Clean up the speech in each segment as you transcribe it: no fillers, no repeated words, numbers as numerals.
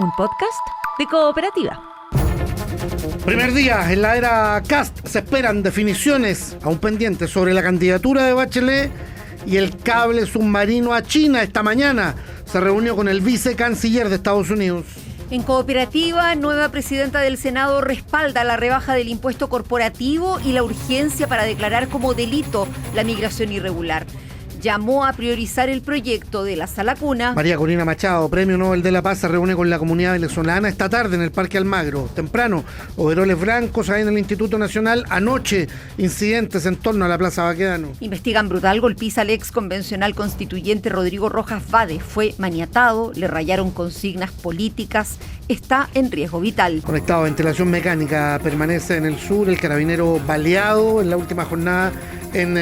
un podcast de Cooperativa. Primer día en la era Kast, se esperan definiciones aún pendientes sobre la candidatura de Bachelet y el cable submarino a China. Esta mañana se reunió con el vicecanciller de Estados Unidos. En Cooperativa, nueva presidenta del Senado respalda la rebaja del impuesto corporativo y la urgencia para declarar como delito la migración irregular. Llamó a priorizar el proyecto de la Sala Cuna. María Corina Machado, Premio Nobel de la Paz, se reúne con la comunidad venezolana esta tarde en el Parque Almagro. Temprano, overoles blancos ahí en el Instituto Nacional. Anoche, incidentes en torno a la Plaza Baquedano. Investigan brutal golpiza al ex convencional constituyente Rodrigo Rojas Vade. Fue maniatado, le rayaron consignas políticas, está en riesgo vital. Conectado a ventilación mecánica, permanece en el sur el carabinero baleado en la última jornada en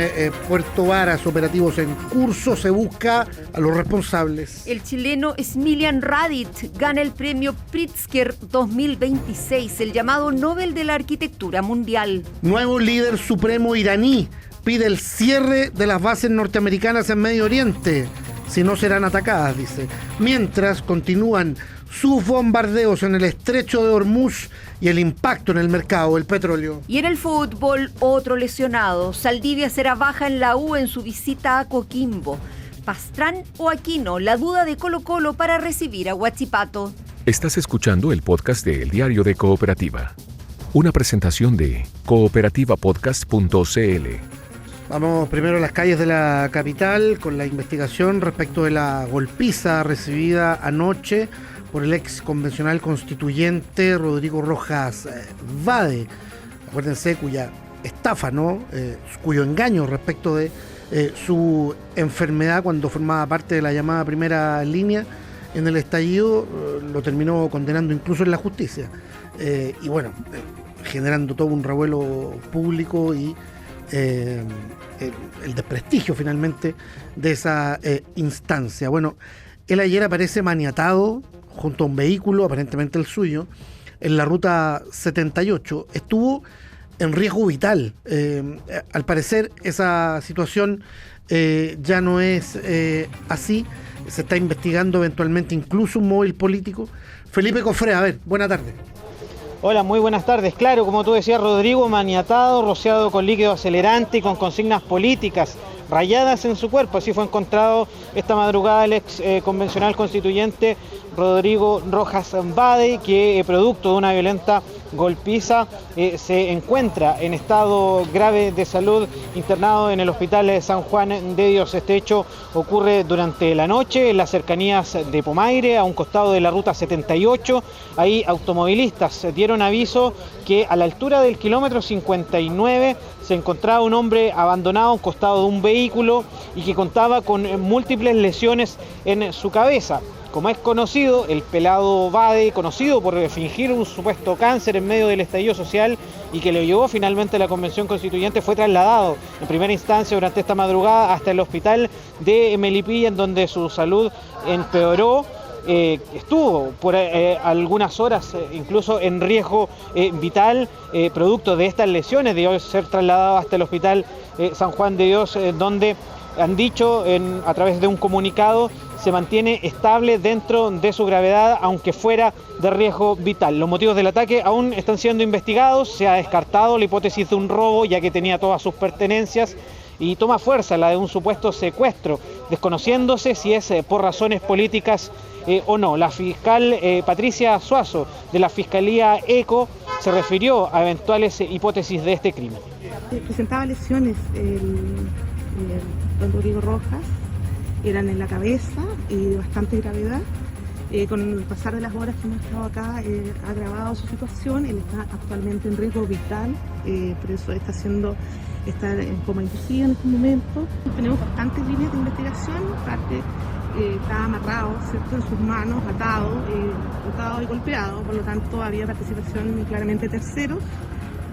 Puerto Varas, operativos en curso, se busca a los responsables. El chileno Smiljan Radić gana el premio Pritzker 2026, el llamado Nobel de la Arquitectura Mundial. Nuevo líder supremo iraní pide el cierre de las bases norteamericanas en Medio Oriente, si no serán atacadas, dice. Mientras continúan sus bombardeos en el estrecho de Hormuz y el impacto en el mercado del petróleo. Y en el fútbol, otro lesionado. Saldivia será baja en la U en su visita a Coquimbo. ¿Pastrán o Aquino? La duda de Colo-Colo para recibir a Huachipato. Estás escuchando el podcast de El Diario de Cooperativa. Una presentación de cooperativapodcast.cl. Vamos primero a las calles de la capital con la investigación respecto de la golpiza recibida anoche por el ex convencional constituyente Rodrigo Rojas Vade. Acuérdense, cuya estafa, ¿no? Cuyo engaño respecto de su enfermedad cuando formaba parte de la llamada primera línea en el estallido, lo terminó condenando incluso en la justicia. Y bueno, generando todo un revuelo público y el desprestigio finalmente de esa instancia. Bueno, él ayer aparece maniatado junto a un vehículo, aparentemente el suyo, en la ruta 78. Estuvo en riesgo vital. Al parecer esa situación ya no es así. Se está investigando eventualmente incluso un móvil político. Felipe Cofré, a ver, buena tarde. Hola, muy buenas tardes. Claro, como tú decías, Rodrigo, maniatado, rociado con líquido acelerante y con consignas políticas rayadas en su cuerpo. Así fue encontrado esta madrugada el ex convencional constituyente Rodrigo Rojas Vade, que producto de una violenta golpiza se encuentra en estado grave de salud, internado en el hospital de San Juan de Dios. Este hecho ocurre durante la noche en las cercanías de Pomaire, a un costado de la ruta 78. Ahí automovilistas dieron aviso que a la altura del kilómetro 59 se encontraba un hombre abandonado a un costado de un vehículo y que contaba con múltiples lesiones en su cabeza. Como es conocido, el pelado Vade, conocido por fingir un supuesto cáncer en medio del estallido social y que lo llevó finalmente a la Convención Constituyente, fue trasladado en primera instancia durante esta madrugada hasta el hospital de Melipilla, en donde su salud empeoró. Estuvo por algunas horas incluso en riesgo vital, producto de estas lesiones, de ser trasladado hasta el hospital San Juan de Dios, donde han dicho a través de un comunicado se mantiene estable dentro de su gravedad, aunque fuera de riesgo vital. Los motivos del ataque aún están siendo investigados. Se ha descartado la hipótesis de un robo, ya que tenía todas sus pertenencias, y toma fuerza la de un supuesto secuestro, desconociéndose si es por razones políticas o no. La fiscal Patricia Suazo, de la Fiscalía ECO, se refirió a eventuales hipótesis de este crimen. Presentaba lesiones don Rodrigo Rojas, eran en la cabeza y de bastante gravedad. Con el pasar de las horas que hemos estado acá, ha agravado su situación. Él está actualmente en riesgo vital, por eso está en coma inducido en este momento. Tenemos bastantes líneas de investigación. Parte está amarrado, ¿cierto?, en sus manos, atado y golpeado, por lo tanto había participación claramente de terceros.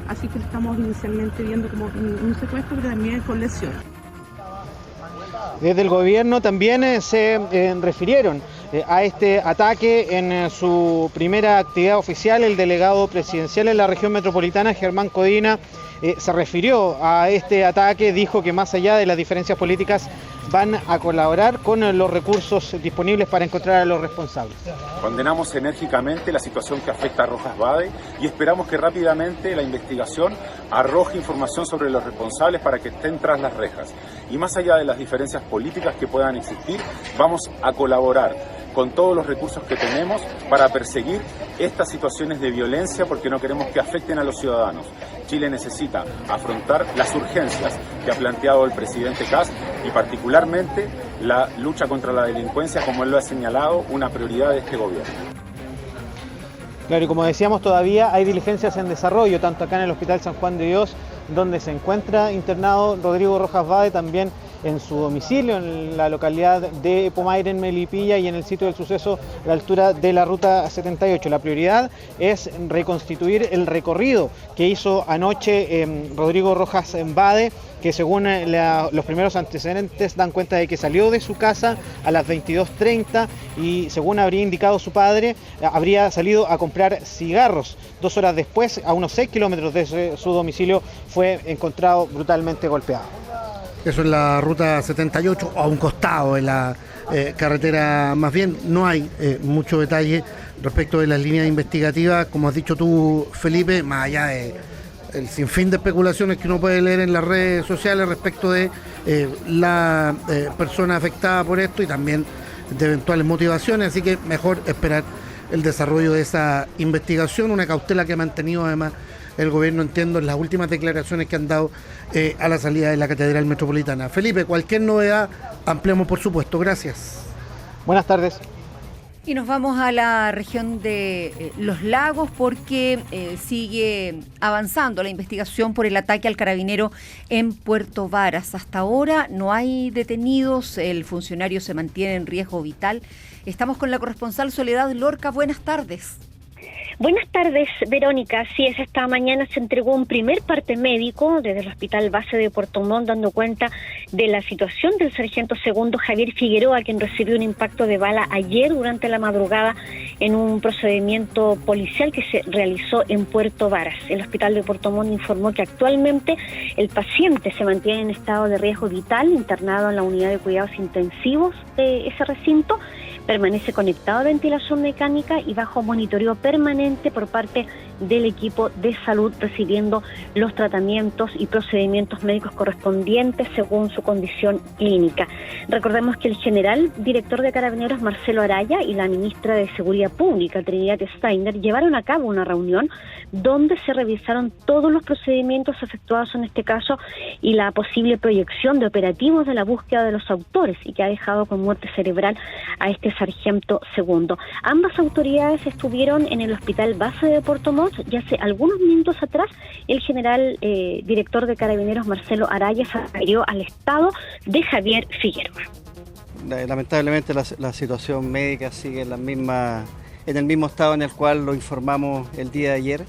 Así que estamos inicialmente viendo como un secuestro, pero también con lesiones. Desde el gobierno también se refirieron a este ataque en su primera actividad oficial. El delegado presidencial en la región metropolitana, Germán Codina, se refirió a este ataque, dijo que más allá de las diferencias políticas van a colaborar con los recursos disponibles para encontrar a los responsables. Condenamos enérgicamente la situación que afecta a Rojas Vade y esperamos que rápidamente la investigación arroje información sobre los responsables para que estén tras las rejas. Y más allá de las diferencias políticas que puedan existir, vamos a colaborar con todos los recursos que tenemos para perseguir estas situaciones de violencia porque no queremos que afecten a los ciudadanos. Chile necesita afrontar las urgencias que ha planteado el presidente Kast y particularmente la lucha contra la delincuencia, como él lo ha señalado, una prioridad de este gobierno. Claro, y como decíamos, todavía hay diligencias en desarrollo, tanto acá en el Hospital San Juan de Dios, donde se encuentra internado Rodrigo Rojas Vade, también en su domicilio, en la localidad de Pomaire, en Melipilla, y en el sitio del suceso a la altura de la Ruta 78. La prioridad es reconstituir el recorrido que hizo anoche Rodrigo Rojas Vade, que según los primeros antecedentes dan cuenta de que salió de su casa a las 22:30 y según habría indicado su padre, habría salido a comprar cigarros. 2 horas después, a unos 6 kilómetros de su domicilio, fue encontrado brutalmente golpeado. Eso es la Ruta 78, a un costado de la carretera. Más bien, no hay mucho detalle respecto de las líneas investigativas, como has dicho tú, Felipe, más allá de el sinfín de especulaciones que uno puede leer en las redes sociales respecto de la persona afectada por esto y también de eventuales motivaciones, así que mejor esperar el desarrollo de esa investigación, una cautela que ha mantenido además el gobierno, entiendo, en las últimas declaraciones que han dado a la salida de la Catedral Metropolitana. Felipe, cualquier novedad, ampliamos por supuesto. Gracias. Buenas tardes. Y nos vamos a la región de Los Lagos porque sigue avanzando la investigación por el ataque al carabinero en Puerto Varas. Hasta ahora no hay detenidos, el funcionario se mantiene en riesgo vital. Estamos con la corresponsal Soledad Lorca. Buenas tardes. Buenas tardes, Verónica. Así es, esta mañana se entregó un primer parte médico desde el Hospital Base de Puerto Montt, dando cuenta de la situación del sargento segundo Javier Figueroa, quien recibió un impacto de bala ayer durante la madrugada en un procedimiento policial que se realizó en Puerto Varas. El Hospital de Puerto Montt informó que actualmente el paciente se mantiene en estado de riesgo vital, internado en la unidad de cuidados intensivos de ese recinto. Permanece conectado a ventilación mecánica y bajo monitoreo permanente por parte del equipo de salud, recibiendo los tratamientos y procedimientos médicos correspondientes según su condición clínica. Recordemos que el general director de Carabineros, Marcelo Araya, y la ministra de Seguridad Pública, Trinidad Steiner, llevaron a cabo una reunión donde se revisaron todos los procedimientos efectuados en este caso y la posible proyección de operativos de la búsqueda de los autores, y que ha dejado con muerte cerebral a este sargento segundo. Ambas autoridades estuvieron en el Hospital Base de Puerto Montt y hace algunos minutos atrás el general director de Carabineros, Marcelo Araya, se refirió al estado de Javier Figueroa. Lamentablemente la situación médica sigue en el mismo estado en el cual lo informamos el día de ayer.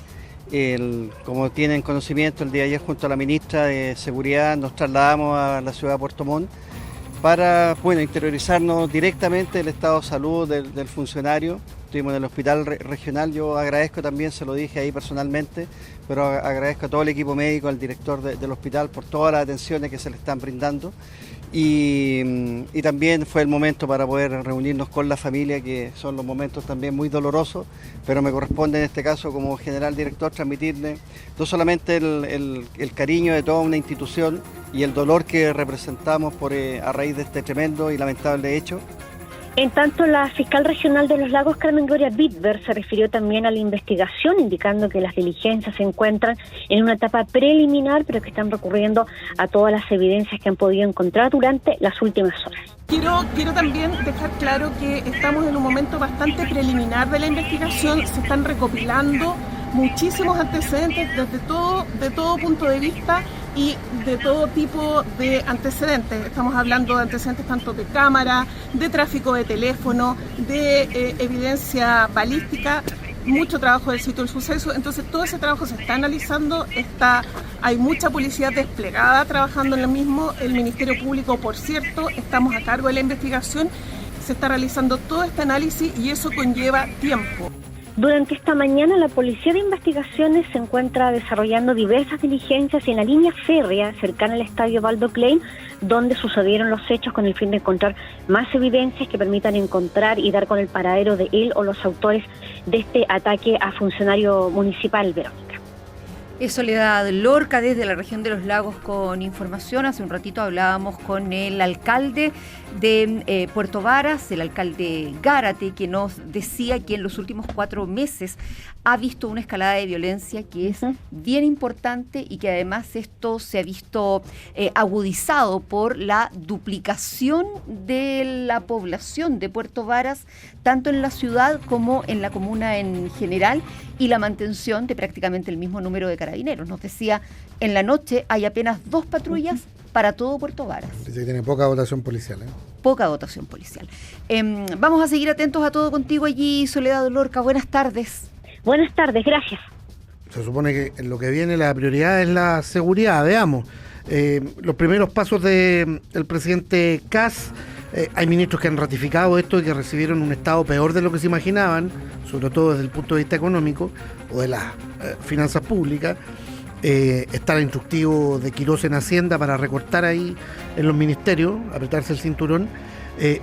Como tienen conocimiento, el día de ayer junto a la ministra de Seguridad nos trasladamos a la ciudad de Puerto Montt para interiorizarnos directamente del estado de salud del funcionario. Estuvimos en el hospital regional. Yo agradezco también, se lo dije ahí personalmente, pero agradezco a todo el equipo médico, al director del hospital por todas las atenciones que se le están brindando. Y también fue el momento para poder reunirnos con la familia, que son los momentos también muy dolorosos, pero me corresponde en este caso como general director transmitirle no solamente el cariño de toda una institución y el dolor que representamos a raíz de este tremendo y lamentable hecho. En tanto, la fiscal regional de Los Lagos, Carmen Gloria Bitber, se refirió también a la investigación, indicando que las diligencias se encuentran en una etapa preliminar, pero que están recurriendo a todas las evidencias que han podido encontrar durante las últimas horas. Quiero también dejar claro que estamos en un momento bastante preliminar de la investigación. Se están recopilando muchísimos antecedentes de todo punto de vista y de todo tipo de antecedentes. Estamos hablando de antecedentes tanto de cámara, de tráfico de teléfono, de evidencia balística, mucho trabajo del sitio del suceso. Entonces todo ese trabajo se está analizando, hay mucha policía desplegada trabajando en lo mismo. El Ministerio Público, por cierto, estamos a cargo de la investigación. Se está realizando todo este análisis y eso conlleva tiempo. Durante esta mañana, la Policía de Investigaciones se encuentra desarrollando diversas diligencias en la línea férrea cercana al estadio Valdo Klein, donde sucedieron los hechos, con el fin de encontrar más evidencias que permitan encontrar y dar con el paradero de él o los autores de este ataque a funcionario municipal, Verónica. Es Soledad Lorca desde la región de los Lagos con información. Hace un ratito hablábamos con el alcalde de Puerto Varas, el alcalde Gárate, que nos decía que en los últimos 4 meses ha visto una escalada de violencia que es bien importante y que además esto se ha visto agudizado por la duplicación de la población de Puerto Varas, tanto en la ciudad como en la comuna en general, y la mantención de prácticamente el mismo número de carabineros. Nos decía, en la noche hay apenas 2 patrullas para todo Puerto Varas. Dice que tiene poca dotación policial, ¿eh? Poca dotación policial. Vamos a seguir atentos a todo contigo allí, Soledad Lorca. Buenas tardes. Buenas tardes, gracias. Se supone que en lo que viene la prioridad es la seguridad. Veamos. Los primeros pasos del presidente Kast. Hay ministros que han ratificado esto y que recibieron un estado peor de lo que se imaginaban, sobre todo desde el punto de vista económico o de las finanzas públicas. Está el instructivo de Quirós en Hacienda para recortar ahí en los ministerios, apretarse el cinturón.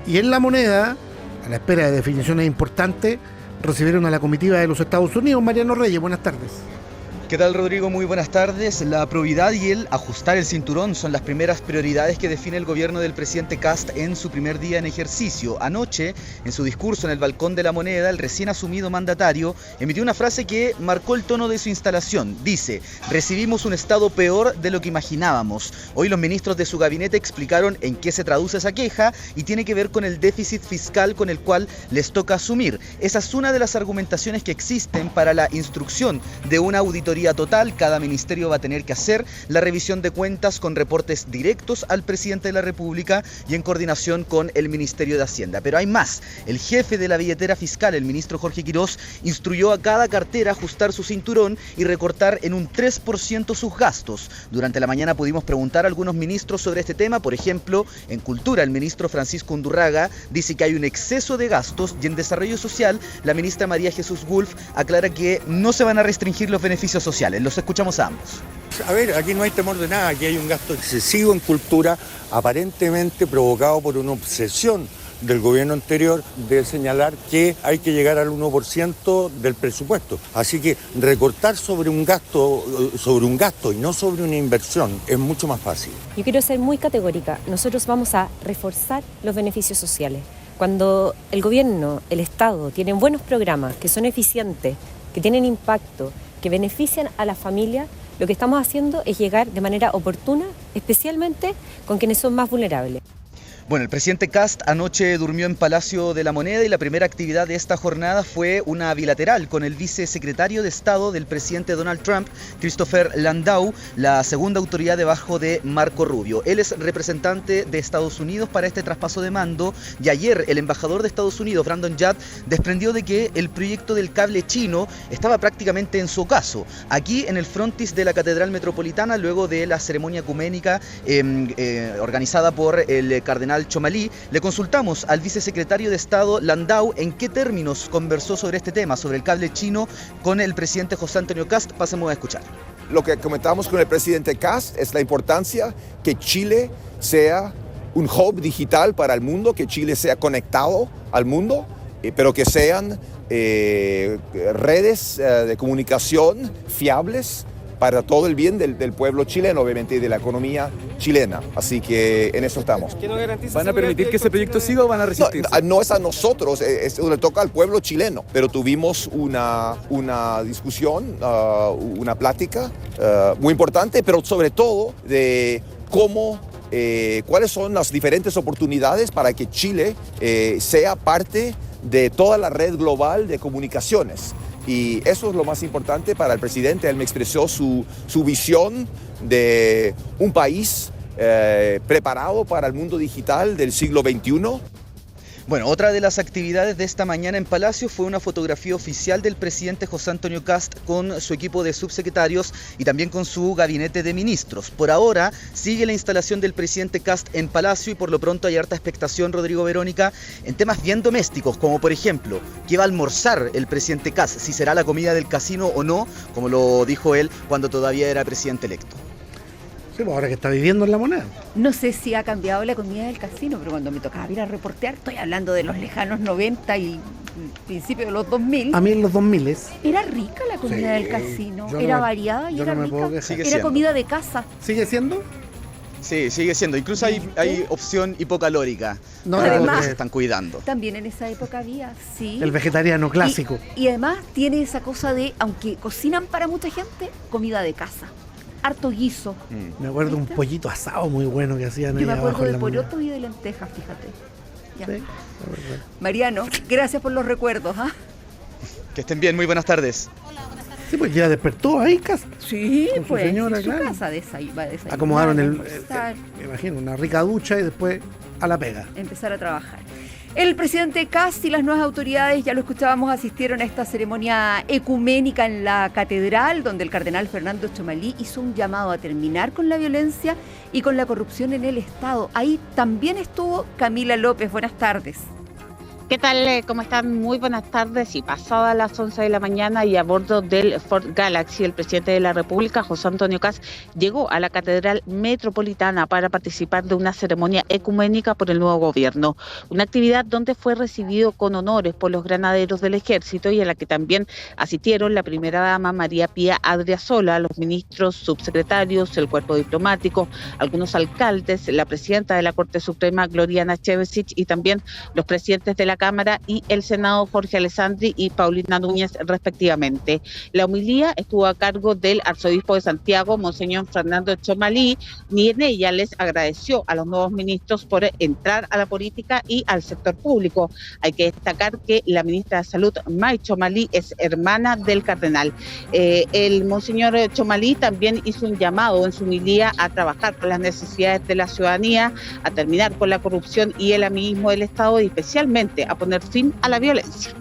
Y en La Moneda, a la espera de definiciones importantes, recibieron a la comitiva de los Estados Unidos. Mariano Reyes, buenas tardes. ¿Qué tal, Rodrigo? Muy buenas tardes. La probidad y el ajustar el cinturón son las primeras prioridades que define el gobierno del presidente Kast en su primer día en ejercicio. Anoche, en su discurso en el balcón de La Moneda, el recién asumido mandatario emitió una frase que marcó el tono de su instalación. Dice: recibimos un estado peor de lo que imaginábamos. Hoy los ministros de su gabinete explicaron en qué se traduce esa queja y tiene que ver con el déficit fiscal con el cual les toca asumir. Esa es una de las argumentaciones que existen para la instrucción de una auditoría total. Cada ministerio va a tener que hacer la revisión de cuentas con reportes directos al presidente de la República y en coordinación con el Ministerio de Hacienda. Pero hay más. El jefe de la billetera fiscal, el ministro Jorge Quirós, instruyó a cada cartera ajustar su cinturón y recortar en un 3% sus gastos. Durante la mañana pudimos preguntar a algunos ministros sobre este tema. Por ejemplo, en Cultura, el ministro Francisco Undurraga dice que hay un exceso de gastos, y en Desarrollo Social, la ministra María Jesús Wolf aclara que no se van a restringir los beneficios sociales. Los escuchamos a ambos. A ver, aquí no hay temor de nada, aquí hay un gasto excesivo en cultura, aparentemente provocado por una obsesión del gobierno anterior de señalar que hay que llegar al 1% del presupuesto. Así que recortar sobre un gasto y no sobre una inversión es mucho más fácil. Yo quiero ser muy categórica. Nosotros vamos a reforzar los beneficios sociales. Cuando el gobierno, el Estado, tienen buenos programas que son eficientes, que tienen impacto, que benefician a la familia, lo que estamos haciendo es llegar de manera oportuna, especialmente con quienes son más vulnerables. Bueno, el presidente Kast anoche durmió en Palacio de la Moneda y la primera actividad de esta jornada fue una bilateral con el vicesecretario de Estado del presidente Donald Trump, Christopher Landau, la segunda autoridad debajo de Marco Rubio. Él es representante de Estados Unidos para este traspaso de mando, y ayer el embajador de Estados Unidos, Brandon Yap, desprendió de que el proyecto del cable chino estaba prácticamente en su ocaso. Aquí en el frontis de la Catedral Metropolitana, luego de la ceremonia ecuménica organizada por el cardenal Chomalí, le consultamos al vicesecretario de Estado Landau en qué términos conversó sobre este tema, sobre el cable chino, con el presidente José Antonio Kast. Pasemos a escuchar. Lo que comentamos con el presidente Kast es la importancia que Chile sea un hub digital para el mundo, que Chile sea conectado al mundo, pero que sean redes de comunicación fiables para todo el bien del pueblo chileno, obviamente, y de la economía chilena. Así que en eso estamos. ¿Van a permitir que ese proyecto siga o van a resistir? No es a nosotros, le toca al pueblo chileno. Pero tuvimos una discusión, una plática muy importante, pero sobre todo de cómo, cuáles son las diferentes oportunidades para que Chile sea parte de toda la red global de comunicaciones. Y eso es lo más importante para el presidente. Él me expresó su visión de un país preparado para el mundo digital del siglo XXI. Bueno, otra de las actividades de esta mañana en Palacio fue una fotografía oficial del presidente José Antonio Kast con su equipo de subsecretarios y también con su gabinete de ministros. Por ahora sigue la instalación del presidente Kast en Palacio y por lo pronto hay harta expectación, Rodrigo, Verónica, en temas bien domésticos, como por ejemplo, ¿qué va a almorzar el presidente Kast? Si será la comida del casino o no, como lo dijo él cuando todavía era presidente electo. Sí, pues ahora que está viviendo en La Moneda. No sé si ha cambiado la comida del casino, pero cuando me tocaba ir a reportear, estoy hablando de los lejanos 90 y principios de los 2000. A mí en los 2000 era rica la comida del casino, era variada y era rica. Era comida de casa. ¿Sigue siendo? Sí, sigue siendo. Incluso hay opción hipocalórica. No, además, se están cuidando. También en esa época había, sí. El vegetariano clásico. Y además tiene esa cosa de, aunque cocinan para mucha gente, comida de casa. Harto guiso. Me acuerdo de un pollito asado muy bueno que hacían ahí abajo. Yo me acuerdo de porotos y de lentejas, fíjate. Ya. Sí, Mariano, gracias por los recuerdos. Que estén bien, muy buenas tardes. Sí, pues ya despertó ahí, casa. Sí, con pues. Su señora, su claro. casa va a desayunar. Acomodaron me imagino, una rica ducha y después a la pega. Empezar a trabajar. El presidente Kast y las nuevas autoridades, ya lo escuchábamos, asistieron a esta ceremonia ecuménica en la catedral, donde el cardenal Fernando Tchomalí hizo un llamado a terminar con la violencia y con la corrupción en el Estado. Ahí también estuvo Camila López. Buenas tardes. ¿Qué tal? ¿Cómo están? Muy buenas tardes. Y pasadas las 11 de la mañana y a bordo del Ford Galaxy, el presidente de la República, José Antonio Kast, llegó a la Catedral Metropolitana para participar de una ceremonia ecuménica por el nuevo gobierno. Una actividad donde fue recibido con honores por los granaderos del Ejército y a la que también asistieron la primera dama María Pía Adriasola, los ministros, subsecretarios, el cuerpo diplomático, algunos alcaldes, la presidenta de la Corte Suprema, Gloriana Chevesich, y también los presidentes de la Cámara y el Senado, Jorge Alessandri y Paulina Núñez, respectivamente. La homilía estuvo a cargo del arzobispo de Santiago, Monseñor Fernando Tchomalí, y en ella les agradeció a los nuevos ministros por entrar a la política y al sector público. Hay que destacar que la ministra de Salud, May Tchomalí, es hermana del cardenal. El Monseñor Tchomalí también hizo un llamado en su homilía a trabajar con las necesidades de la ciudadanía, a terminar con la corrupción y el amiguismo del Estado y especialmente a poner fin a la violencia.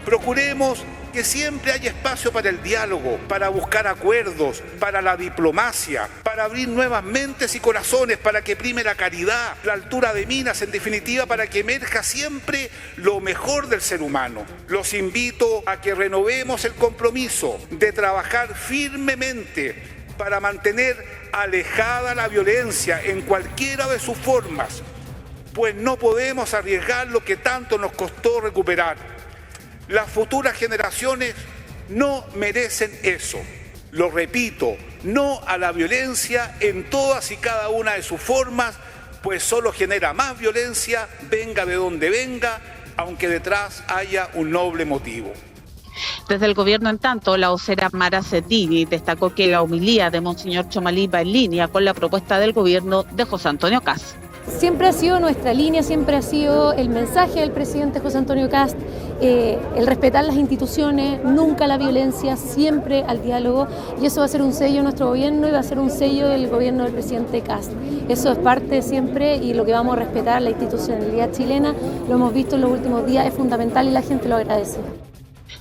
Procuremos que siempre haya espacio para el diálogo, para buscar acuerdos, para la diplomacia, para abrir nuevas mentes y corazones, para que prime la caridad, la altura de miras, en definitiva, para que emerja siempre lo mejor del ser humano. Los invito a que renovemos el compromiso de trabajar firmemente para mantener alejada la violencia en cualquiera de sus formas, pues no podemos arriesgar lo que tanto nos costó recuperar. Las futuras generaciones no merecen eso. Lo repito, no a la violencia en todas y cada una de sus formas, pues solo genera más violencia, venga de donde venga, aunque detrás haya un noble motivo. Desde el gobierno, en tanto, la vocera Mara Cettini destacó que la homilía de Monseñor Tchomalí va en línea con la propuesta del gobierno de José Antonio Kast. Siempre ha sido nuestra línea, siempre ha sido el mensaje del presidente José Antonio Kast, el respetar las instituciones, nunca la violencia, siempre al diálogo, y eso va a ser un sello de nuestro gobierno y va a ser un sello del gobierno del presidente Kast. Eso es parte siempre y lo que vamos a respetar, la institucionalidad chilena, lo hemos visto en los últimos días, es fundamental y la gente lo agradece.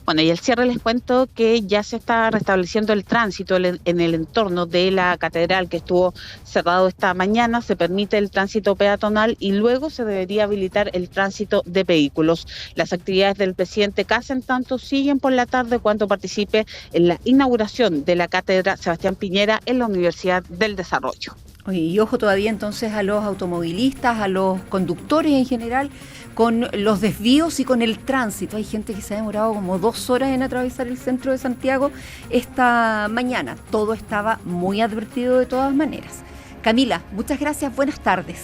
Bueno, y al cierre les cuento que ya se está restableciendo el tránsito en el entorno de la catedral, que estuvo cerrado esta mañana. Se permite el tránsito peatonal y luego se debería habilitar el tránsito de vehículos. Las actividades del presidente Kast, en tanto, siguen por la tarde cuando participe en la inauguración de la cátedra Sebastián Piñera en la Universidad del Desarrollo. Oye, y ojo todavía entonces a los automovilistas, a los conductores en general, con los desvíos y con el tránsito. Hay gente que se ha demorado como 2 horas en atravesar el centro de Santiago esta mañana. Todo estaba muy advertido de todas maneras. Camila, muchas gracias, buenas tardes.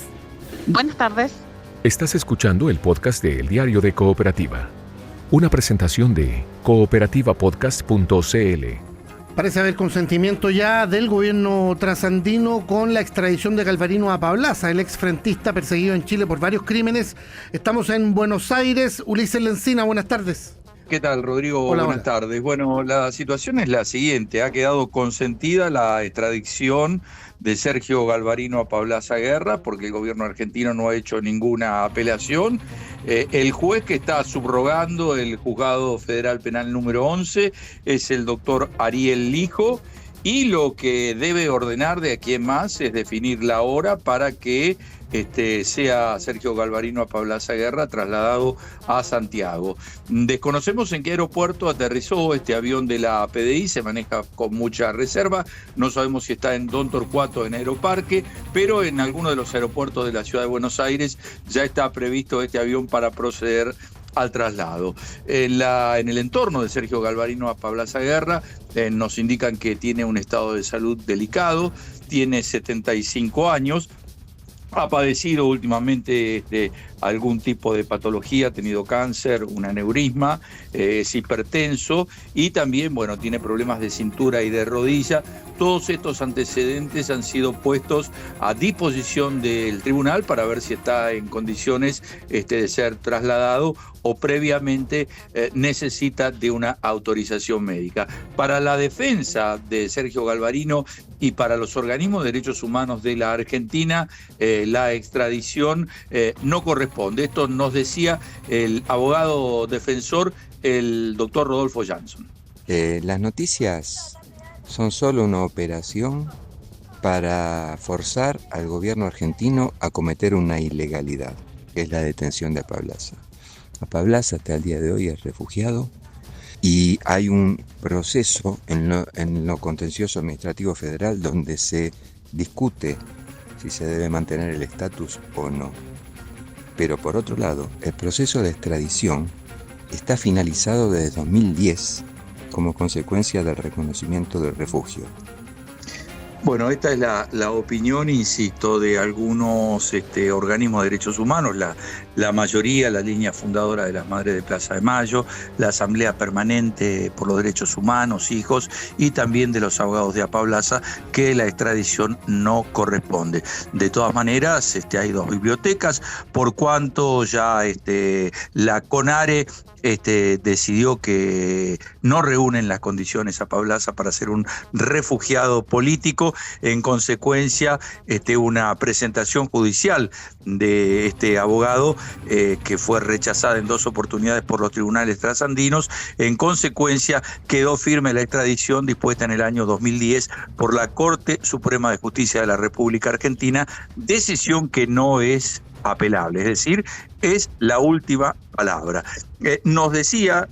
Buenas tardes. Estás escuchando el podcast de El Diario de Cooperativa, una presentación de cooperativapodcast.cl. Parece haber consentimiento ya del gobierno trasandino con la extradición de Galvarino Apablaza, el exfrentista perseguido en Chile por varios crímenes. Estamos en Buenos Aires. Ulises Lencina, buenas tardes. ¿Qué tal, Rodrigo? Hola, Buenas tardes. Bueno, la situación es la siguiente. Ha quedado consentida la extradición de Sergio Galvarino a Pablaza Guerra porque el gobierno argentino no ha hecho ninguna apelación. El juez que está subrogando el Juzgado Federal Penal número 11 es el doctor Ariel Lijo, y lo que debe ordenar de aquí en más es definir la hora para que sea Sergio Galvarino a Pablaza Guerra trasladado a Santiago. Desconocemos en qué aeropuerto aterrizó este avión de la PDI, se maneja con mucha reserva, no sabemos si está en Don Torcuato, en Aeroparque, pero en alguno de los aeropuertos de la ciudad de Buenos Aires ya está previsto este avión para proceder al traslado. En el entorno de Sergio Galvarino a Pablaza Guerra nos indican que tiene un estado de salud delicado, tiene 75 años, ha padecido últimamente algún tipo de patología, ha tenido cáncer, un aneurisma, es hipertenso y también, bueno, tiene problemas de cintura y de rodilla. Todos estos antecedentes han sido puestos a disposición del tribunal para ver si está en condiciones de ser trasladado o previamente necesita de una autorización médica. Para la defensa de Sergio Galvarino y para los organismos de derechos humanos de la Argentina, la extradición no corresponde. Esto nos decía el abogado defensor, el doctor Rodolfo Jansson. Las noticias son solo una operación para forzar al gobierno argentino a cometer una ilegalidad, que es la detención de Pablaza. Pablaza hasta el día de hoy es refugiado y hay un proceso en lo contencioso administrativo federal donde se discute si se debe mantener el estatus o no. Pero por otro lado, el proceso de extradición está finalizado desde 2010 como consecuencia del reconocimiento del refugio. Bueno, esta es la opinión, insisto, de algunos organismos de derechos humanos, la mayoría, la línea fundadora de las Madres de Plaza de Mayo, la Asamblea Permanente por los Derechos Humanos, Hijos, y también de los abogados de Pablaza, que la extradición no corresponde. De todas maneras, hay dos bibliotecas, por cuanto ya la CONARE decidió que no reúnen las condiciones a Pablaza para ser un refugiado político. En consecuencia, una presentación judicial de este abogado que fue rechazada en 2 oportunidades por los tribunales trasandinos. En consecuencia, quedó firme la extradición dispuesta en el año 2010 por la Corte Suprema de Justicia de la República Argentina, decisión que no es apelable, es decir, es la última palabra. Nos decía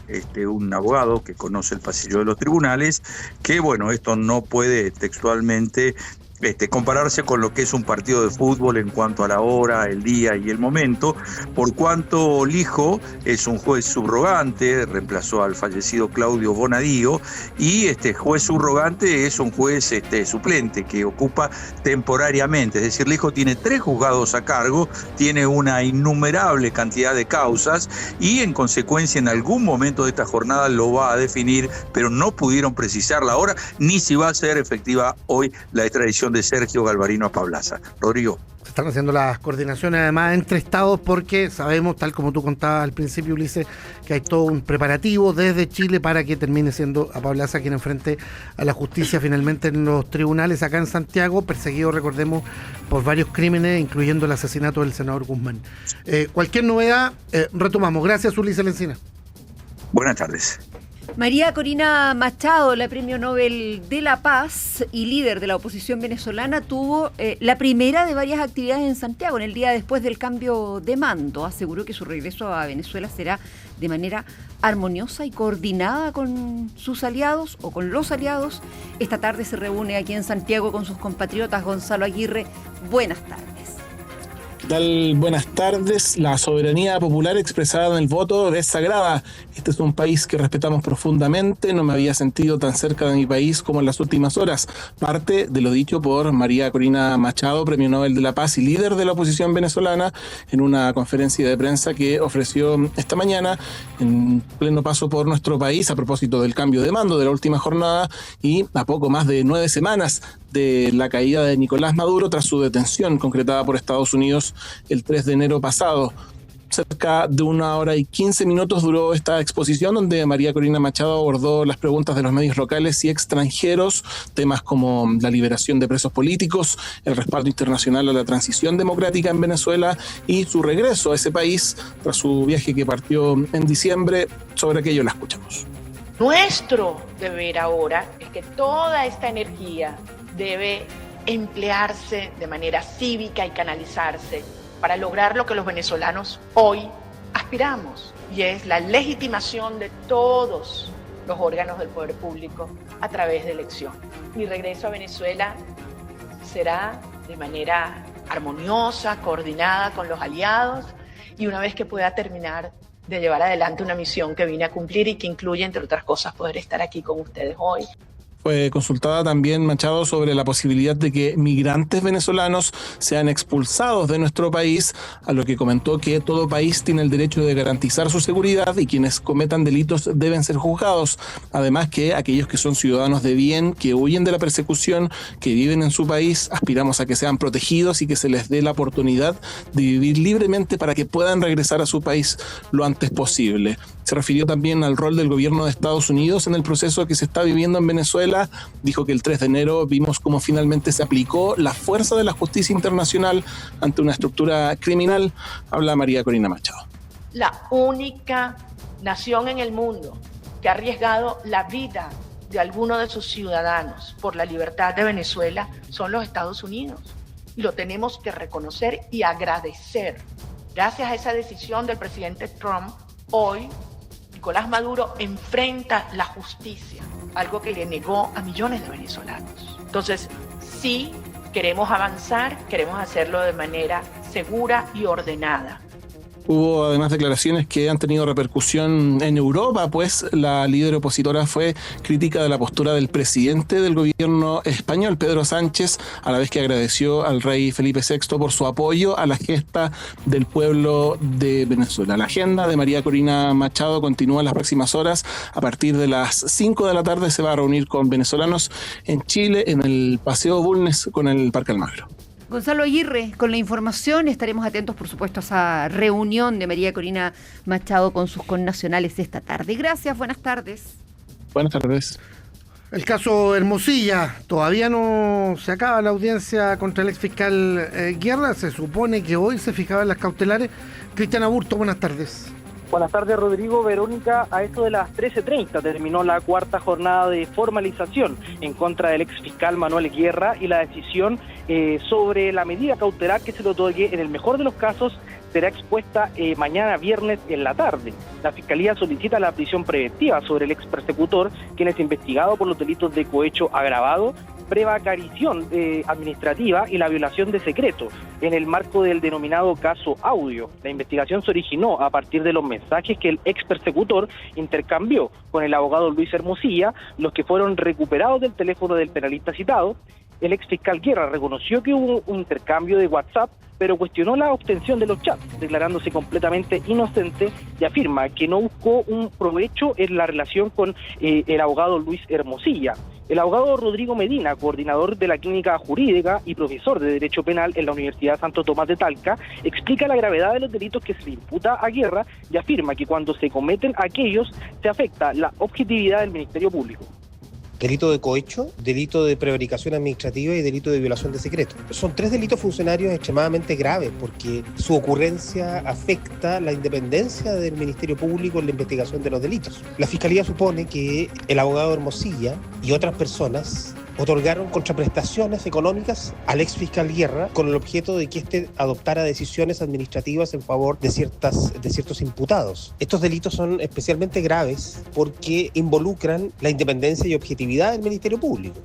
un abogado que conoce el pasillo de los tribunales que, bueno, esto no puede textualmente compararse con lo que es un partido de fútbol en cuanto a la hora, el día y el momento, por cuanto Lijo es un juez subrogante, reemplazó al fallecido Claudio Bonadío, y juez subrogante es un juez suplente que ocupa temporariamente, es decir, Lijo tiene 3 juzgados a cargo, tiene una innumerable cantidad de causas y en consecuencia en algún momento de esta jornada lo va a definir, pero no pudieron precisar la hora ni si va a ser efectiva hoy la extradición de Sergio Galvarino a Pablaza. Rodrigo. Se están haciendo las coordinaciones además entre estados porque sabemos, tal como tú contabas al principio, Ulises, que hay todo un preparativo desde Chile para que termine siendo a Pablaza quien enfrente a la justicia finalmente en los tribunales acá en Santiago, perseguido, recordemos, por varios crímenes, incluyendo el asesinato del senador Guzmán. Cualquier novedad, retomamos. Gracias, Ulises Lencina. Buenas tardes. María Corina Machado, la Premio Nobel de la Paz y líder de la oposición venezolana, tuvo la primera de varias actividades en Santiago en el día después del cambio de mando. Aseguró que su regreso a Venezuela será de manera armoniosa y coordinada con sus aliados o con los aliados. Esta tarde se reúne aquí en Santiago con sus compatriotas. Gonzalo Aguirre, buenas tardes. ¿Qué tal? Buenas tardes. La soberanía popular expresada en el voto es sagrada. Este es un país que respetamos profundamente. No me había sentido tan cerca de mi país como en las últimas horas. Parte de lo dicho por María Corina Machado, Premio Nobel de la Paz y líder de la oposición venezolana, en una conferencia de prensa que ofreció esta mañana en pleno paso por nuestro país a propósito del cambio de mando de la última jornada y a poco más de 9 semanas de la caída de Nicolás Maduro tras su detención concretada por Estados Unidos el 3 de enero pasado. cerca de 1 hora y 15 minutos duró esta exposición donde María Corina Machado abordó las preguntas de los medios locales y extranjeros, temas como la liberación de presos políticos, el respaldo internacional a la transición democrática en Venezuela y su regreso a ese país tras su viaje que partió en diciembre. Sobre aquello la escuchamos. Nuestro deber ahora es que toda esta energía debe emplearse de manera cívica y canalizarse para lograr lo que los venezolanos hoy aspiramos, y es la legitimación de todos los órganos del poder público a través de elección. Mi regreso a Venezuela será de manera armoniosa, coordinada con los aliados, y una vez que pueda terminar de llevar adelante una misión que vine a cumplir y que incluye, entre otras cosas, poder estar aquí con ustedes hoy. Fue consultada también Machado sobre la posibilidad de que migrantes venezolanos sean expulsados de nuestro país, a lo que comentó que todo país tiene el derecho de garantizar su seguridad y quienes cometan delitos deben ser juzgados. Además que aquellos que son ciudadanos de bien, que huyen de la persecución, que viven en su país, aspiramos a que sean protegidos y que se les dé la oportunidad de vivir libremente para que puedan regresar a su país lo antes posible. Se refirió también al rol del gobierno de Estados Unidos en el proceso que se está viviendo en Venezuela. Dijo que el 3 de enero vimos cómo finalmente se aplicó la fuerza de la justicia internacional ante una estructura criminal. Habla María Corina Machado. La única nación en el mundo que ha arriesgado la vida de alguno de sus ciudadanos por la libertad de Venezuela son los Estados Unidos. Y lo tenemos que reconocer y agradecer. Gracias a esa decisión del presidente Trump, hoy Nicolás Maduro enfrenta la justicia, algo que le negó a millones de venezolanos. Entonces, sí queremos avanzar, queremos hacerlo de manera segura y ordenada. Hubo además declaraciones que han tenido repercusión en Europa, pues la líder opositora fue crítica de la postura del presidente del gobierno español, Pedro Sánchez, a la vez que agradeció al rey Felipe VI por su apoyo a la gesta del pueblo de Venezuela. La agenda de María Corina Machado continúa en las próximas horas. A partir de las 5 de la tarde se va a reunir con venezolanos en Chile, en el Paseo Bulnes con el Parque Almagro. Gonzalo Aguirre, con la información, estaremos atentos, por supuesto, a esa reunión de María Corina Machado con sus connacionales esta tarde. Gracias, buenas tardes. Buenas tardes. El caso Hermosilla, todavía no se acaba la audiencia contra el exfiscal Guerra. Se supone que hoy se fijaban las cautelares. Cristian Aburto, buenas tardes. Buenas tardes, Rodrigo. Verónica, a eso de las 13:30 terminó la cuarta jornada de formalización en contra del exfiscal Manuel Guerra y la decisión sobre la medida cautelar que se le otorgue, en el mejor de los casos, será expuesta mañana viernes en la tarde. La Fiscalía solicita la prisión preventiva sobre el expersecutor, quien es investigado por los delitos de cohecho agravado, prevaricación administrativa y la violación de secreto, en el marco del denominado caso Audio. La investigación se originó a partir de los mensajes que el expersecutor intercambió con el abogado Luis Hermosilla, los que fueron recuperados del teléfono del penalista citado. El exfiscal Guerra reconoció que hubo un intercambio de WhatsApp, pero cuestionó la obtención de los chats, declarándose completamente inocente, y afirma que no buscó un provecho en la relación con el abogado Luis Hermosilla. El abogado Rodrigo Medina, coordinador de la clínica jurídica y profesor de Derecho Penal en la Universidad Santo Tomás de Talca, explica la gravedad de los delitos que se le imputa a Guerra y afirma que cuando se cometen aquellos se afecta la objetividad del Ministerio Público. Delito de cohecho, delito de prevaricación administrativa y delito de violación de secreto. Son 3 delitos funcionarios extremadamente graves porque su ocurrencia afecta la independencia del Ministerio Público en la investigación de los delitos. La Fiscalía supone que el abogado Hermosilla y otras personas otorgaron contraprestaciones económicas al exfiscal Guerra con el objeto de que éste adoptara decisiones administrativas en favor de ciertos imputados. Estos delitos son especialmente graves porque involucran la independencia y objetividad del Ministerio Público.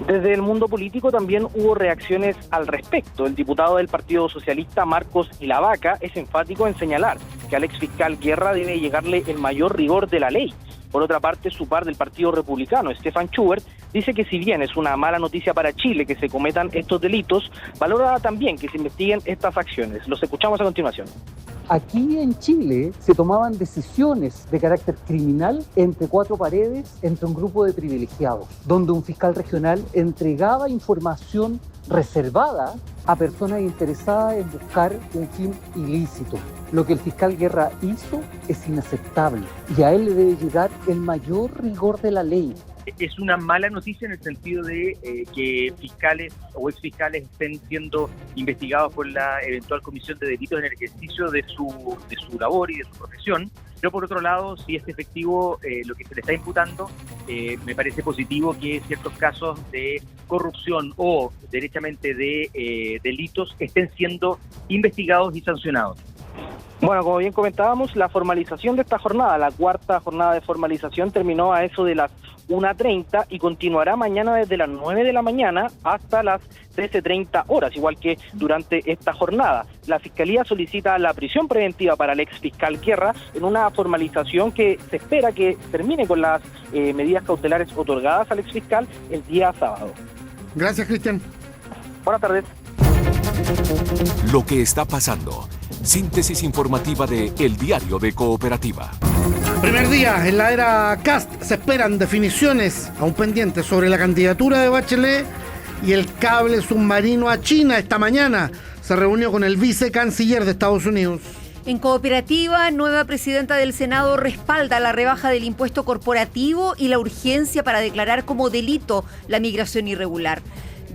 Desde el mundo político también hubo reacciones al respecto. El diputado del Partido Socialista, Marcos Ilavaca, es enfático en señalar que al exfiscal Guerra debe llegarle el mayor rigor de la ley. Por otra parte, su par del Partido Republicano, Stefan Schubert, dice que si bien es una mala noticia para Chile que se cometan estos delitos, valora también que se investiguen estas acciones. Los escuchamos a continuación. Aquí en Chile se tomaban decisiones de carácter criminal entre cuatro paredes, entre un grupo de privilegiados, donde un fiscal regional entregaba información reservada a personas interesadas en buscar un fin ilícito. Lo que el fiscal Guerra hizo es inaceptable y a él le debe llegar el mayor rigor de la ley. Es una mala noticia en el sentido de que fiscales o exfiscales estén siendo investigados por la eventual comisión de delitos en el ejercicio de su labor y de su profesión. Pero por otro lado, si es efectivo lo que se le está imputando, me parece positivo que ciertos casos de corrupción o derechamente de delitos estén siendo investigados y sancionados. Bueno, como bien comentábamos, la formalización de esta jornada, la cuarta jornada de formalización, terminó a eso de las 1:30 y continuará mañana desde las 9 de la mañana hasta las 13:30 horas, igual que durante esta jornada. La Fiscalía solicita la prisión preventiva para el exfiscal Guerra en una formalización que se espera que termine con las medidas cautelares otorgadas al exfiscal el día sábado. Gracias, Cristian. Buenas tardes. Lo que está pasando. Síntesis informativa de El Diario de Cooperativa. Primer día en la era Kast, se esperan definiciones aún pendientes sobre la candidatura de Bachelet y el cable submarino a China. Esta mañana se reunió con el vicecanciller de Estados Unidos. En Cooperativa, nueva presidenta del Senado respalda la rebaja del impuesto corporativo y la urgencia para declarar como delito la migración irregular.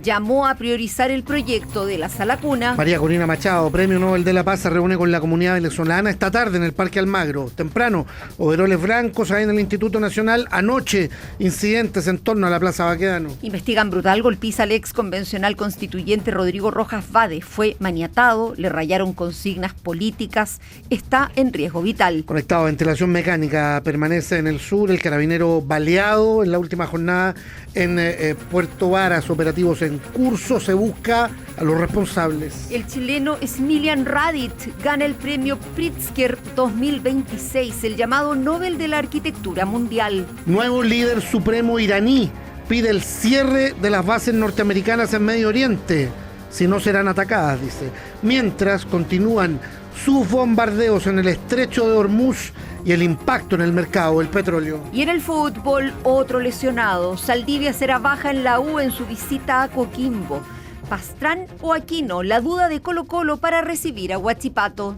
Llamó a priorizar el proyecto de la Sala Cuna. María Corina Machado, Premio Nobel de la Paz, se reúne con la comunidad venezolana esta tarde en el Parque Almagro. Temprano, overoles blancos ahí en el Instituto Nacional. Anoche, incidentes en torno a la Plaza Baquedano. Investigan brutal golpiza al ex convencional constituyente Rodrigo Rojas Vade. Fue maniatado, le rayaron consignas políticas, está en riesgo vital. Conectado a ventilación mecánica, permanece en el sur el carabinero baleado en la última jornada en Puerto Varas, operativos en curso, se busca a los responsables. El chileno Smiljan Radic gana el premio Pritzker 2026, el llamado Nobel de la Arquitectura Mundial. Nuevo líder supremo iraní pide el cierre de las bases norteamericanas en Medio Oriente, si no serán atacadas, dice. Mientras continúan sus bombardeos en el estrecho de Hormuz y el impacto en el mercado del petróleo. Y en el fútbol, otro lesionado. Saldivia será baja en la U en su visita a Coquimbo. Pastrán o Aquino, la duda de Colo-Colo para recibir a Huachipato.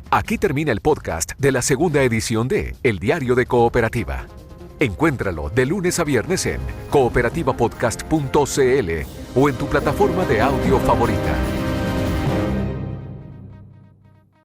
Aquí termina el podcast de la segunda edición de El Diario de Cooperativa. Encuéntralo de lunes a viernes en cooperativapodcast.cl o en tu plataforma de audio favorita.